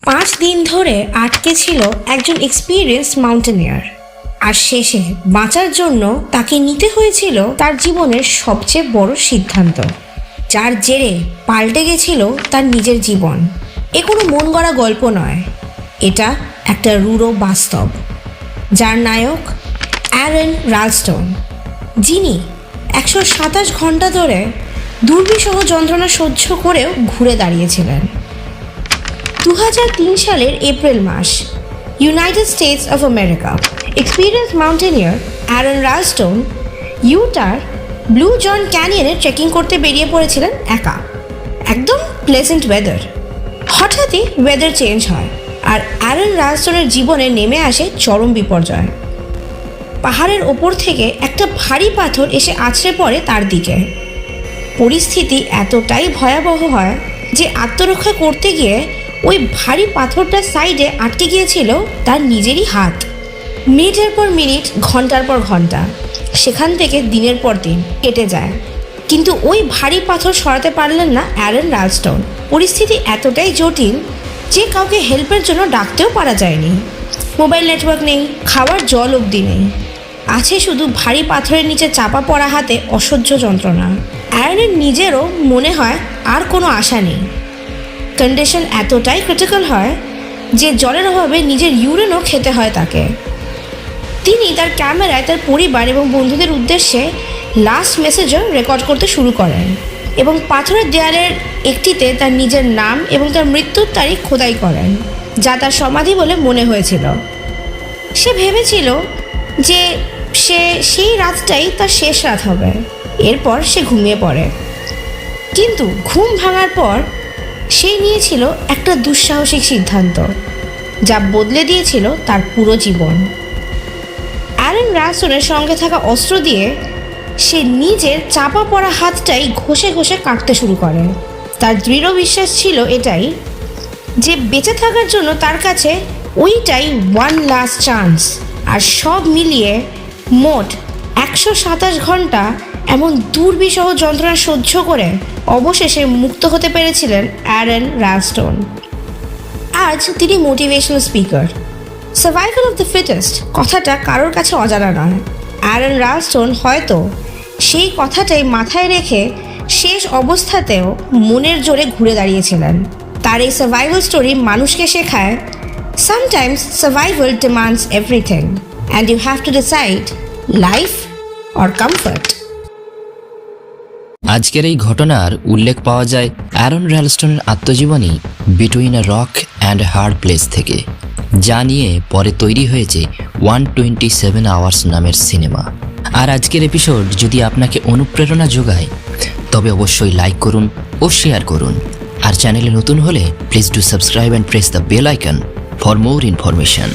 5 দিন ধরে আটকে ছিল একজন এক্সপিরিয়েন্স মাউন্টেনিয়ার, আর শেষে বাঁচার জন্য তাকে নিতে হয়েছিল তার জীবনের সবচেয়ে বড় সিদ্ধান্ত, যার জেরে পাল্টে গেছিল তার নিজের জীবন। এ কোনো মন গড়া গল্প নয়, এটা একটা রূঢ় বাস্তব, যার নায়ক অ্যারন রালস্টন, যিনি 127 ঘন্টা ধরে দুর্বিষহ যন্ত্রণা সহ্য করেও ঘুরে দাঁড়িয়েছিলেন। 2003 সালের এপ্রিল মাস, United States of America. Experience mountaineer Aaron Ralston ইউটার ব্লু জন ক্যানিয়নে ট্রেকিং করতে বেরিয়ে পড়েছিলেন একা। একদম প্লেজেন্ট ওয়েদার। হঠাৎই ওয়েদার চেঞ্জ হয়, আর অ্যারন রালস্টনের জীবনে নেমে আসে চরম বিপর্যয়। পাহাড়ের ওপর থেকে একটা ভারী পাথর এসে আছড়ে পড়ে তার দিকে। পরিস্থিতি এতটাই ভয়াবহ হয় যে আত্মরক্ষা করতে গিয়ে ওই ভারী পাথরটার সাইডে আটকে গিয়েছিল তার নিজেরই হাত। মিনিটের পর মিনিট, ঘন্টার পর ঘন্টা, সেখান থেকে দিনের পর দিন কেটে যায়, কিন্তু ওই ভারী পাথর সরাতে পারলেন না অ্যারন রালস্টন। পরিস্থিতি এতটাই জটিল যে কাউকে হেল্পের জন্য ডাকতেও পারা যায়নি। মোবাইল নেটওয়ার্ক নেই, খাওয়ার জল অবধি নেই, আছে শুধু ভারী পাথরের নিচে চাপা পড়া হাতে অসহ্য যন্ত্রণা। অ্যারনের নিজেরও মনে হয় আর কোনো আশা নেই। কন্ডিশন এতটাই ক্রিটিক্যাল হয় যে জলের অভাবে নিজের ইউরিনও খেতে হয় তাকে। তিনি তার ক্যামেরায় তার পরিবার এবং বন্ধুদের উদ্দেশ্যে লাস্ট মেসেজও রেকর্ড করতে শুরু করেন, এবং পাথরের দেয়ালের একটিতে তার নিজের নাম এবং তার মৃত্যুর তারিখ খোদাই করেন, যা তার সমাধি বলে মনে হয়েছিল। সে ভেবেছিল যে সেই রাতটাই তার শেষ রাত হবে। এরপর সে ঘুমিয়ে পড়ে, কিন্তু ঘুম ভাঙার পর সে নিয়েছিল একটা দুঃসাহসিক সিদ্ধান্ত, যা বদলে দিয়েছিল তার পুরো জীবন। অ্যারন রালস্টনের সঙ্গে থাকা অস্ত্র দিয়ে সে নিজের চাপা পড়া হাতটাই ঘষে ঘষে কাটতে শুরু করে। তার দৃঢ় বিশ্বাস ছিল এটাই, যে বেঁচে থাকার জন্য তার কাছে ওইটাই ওয়ান লাস্ট চান্স। আর সব মিলিয়ে মোট 127 ঘন্টা এমন দুর্বিষহ যন্ত্রণা সহ্য করে অবশেষে মুক্ত হতে পেরেছিলেন অ্যারন রালস্টন। আজ তিনি motivational speaker. Survival of the fittest কথাটা কারোর কাছে অজানা নয়। অ্যারন রালস্টন হয়তো সেই কথাটাই মাথায় রেখে শেষ অবস্থাতেও মনের জোরে ঘুরে দাঁড়িয়েছিলেন। তার এই সার্ভাইভাল স্টোরি মানুষকে শেখায়, sometimes survival demands everything and you have to decide life or comfort. আজকের এই ঘটনার উল্লেখ পাওয়া যায় অ্যারন রালস্টনের আত্মজীবনী between a rock and hard place থেকে, যা নিয়ে পরে তৈরি হয়েছে 127 আওয়ার্স নামের সিনেমা। আর আজকের এপিসোড যদি আপনাকে অনুপ্রেরণা যোগায়, তবে অবশ্যই লাইক করুন ও শেয়ার করুন। আর চ্যানেলে নতুন হলে please do subscribe and press the bell icon for more information.